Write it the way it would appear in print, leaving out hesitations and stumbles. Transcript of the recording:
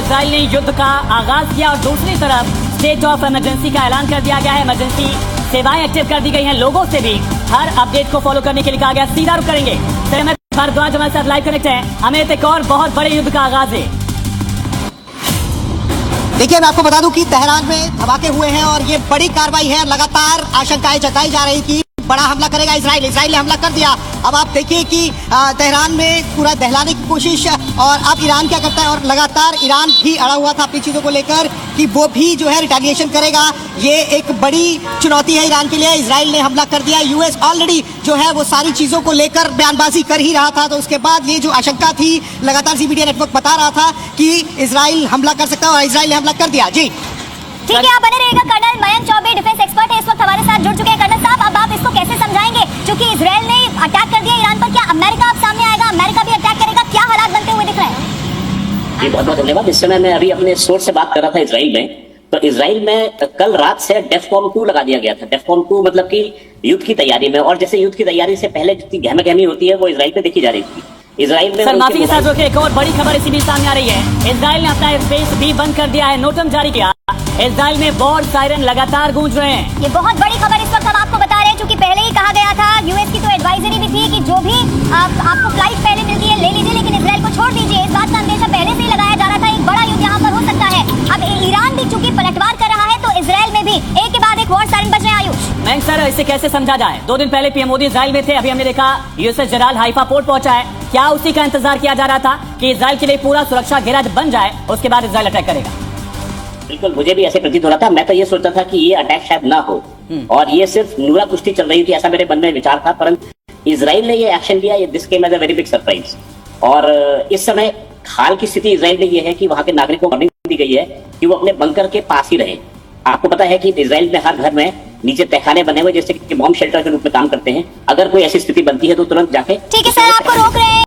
Israel ने युद्ध का आगाज किया और दूसरी तरफ स्टेट ऑफ इमरजेंसी का ऐलान कर दिया गया है। इमरजेंसी सेवाएं एक्टिव कर दी गई हैं। लोगों से भी हर अपडेट को फॉलो करने के लिए कहा गया। सीधा रुक करेंगे भारद्वाज हमारे साथ लाइव कनेक्ट है। हमें एक और बहुत बड़े युद्ध का आगाज है। देखिए, मैं आपको बता दूं कि तेहरान में धमाके हुए हैं और ये बड़ी कार्रवाई है। लगातार आशंकाएं जताई जा रही कि बड़ा हमला करेगा इजराइल। इजराइल ने हमला कर दिया। अब आप देखिए कि तेहरान में पूरा दहलाने की कोशिश, और अब ईरान क्या करता है, और लगातार ईरान भी अड़ा हुआ था अपनी चीज़ों को लेकर कि वो भी जो है रिटेलिएशन करेगा। ये एक बड़ी चुनौती है ईरान के लिए। इजराइल ने हमला कर दिया। यूएस ऑलरेडी जो है वो सारी चीज़ों को लेकर बयानबाजी कर ही रहा था। तो उसके बाद ये जो आशंका थी, लगातार मीडिया नेटवर्क बता रहा था कि इजराइल हमला कर सकता है, और इजराइल ने हमला कर दिया। जी ठीक है, आप बने रहिएगा। Colonel Mayank Chaubey defence expert है, इस वक्त हमारे साथ जुड़ चुके हैं। कर्नल साहब, अब आप इसको कैसे समझाएंगे, क्योंकि इजराइल ने अटैक कर दिया ईरान पर, क्या अमेरिका अब सामने आएगा, अमेरिका भी अटैक करेगा, क्या हालात बनते हुए दिख रहे हैं? जी बहुत बहुत धन्यवाद। इस समय मैं अभी अपने सोर्स से बात कर रहा था इजराइल में। तो इजराइल में कल रात से डेफकॉन 2 लगा दिया गया था। डेफकॉन 2 मतलब कि युद्ध की तैयारी में, और जैसे युद्ध की तैयारी से पहले जितनी गहमी होती है वो इजराइल पे देखी जा रही थी। इजराइल में सर माफी के साथ एक और बड़ी खबर इसी बीच सामने आ रही है। इजराइल ने अपना स्पेस भी बंद कर दिया है, नोटम जारी किया। इजराइल में वॉर सायरन लगातार गूंज रहे हैं। ये बहुत बड़ी खबर इस वक्त हम आपको बता रहे हैं, क्योंकि पहले ही कहा गया था, यूएस की तो एडवाइजरी भी थी कि जो भी आपको फ्लाइट पहले मिलती है ले लीजिए, लेकिन इजराइल को छोड़ दीजिए। इस बात का अंदेशा पहले से ही लगाया जा रहा था, एक बड़ा युद्ध यहाँ पर हो सकता है। अब ईरान भी चूंकि पलटवार कर रहा है, तो इजराइल में भी एक के बाद एक वॉर सायरन बज रहे हैं। आयुष मयंक सर, इसे कैसे समझा जाए? 2 दिन पहले पीएम मोदी इजराइल में थे। अभी हमने देखा यूएसएस जलाल हाइफा पोर्ट पहुंचा है। क्या उसी का इंतजार किया जा रहा था कि इजराइल के लिए पूरा सुरक्षा घेरा बन जाए, उसके बाद इजराइल अटैक करेगा? बिल्कुल, मुझे भी ऐसे प्रतीत हो रहा था। मैं तो ये सोचता था कि ये अटैक शायद ना हो, और ये सिर्फ नूरा कुश्ती चल रही थी, ऐसा मेरे मन में विचार था। परंतु इजराइल ने ये एक्शन लिया, ये this came as a very big surprise. और इस समय हाल की स्थिति इजराइल में ये है कि वहां के नागरिकों को वार्निंग दी गई है कि वो अपने बंकर के पास ही रहे। आपको पता है कि इजराइल में हर घर में नीचे तहखाने बने हुए, जैसे कि बॉम्ब शेल्टर के रूप में काम करते हैं। अगर कोई ऐसी स्थिति बनती है तो तुरंत जाके ठीक है सर, आपको रोक रहे हैं।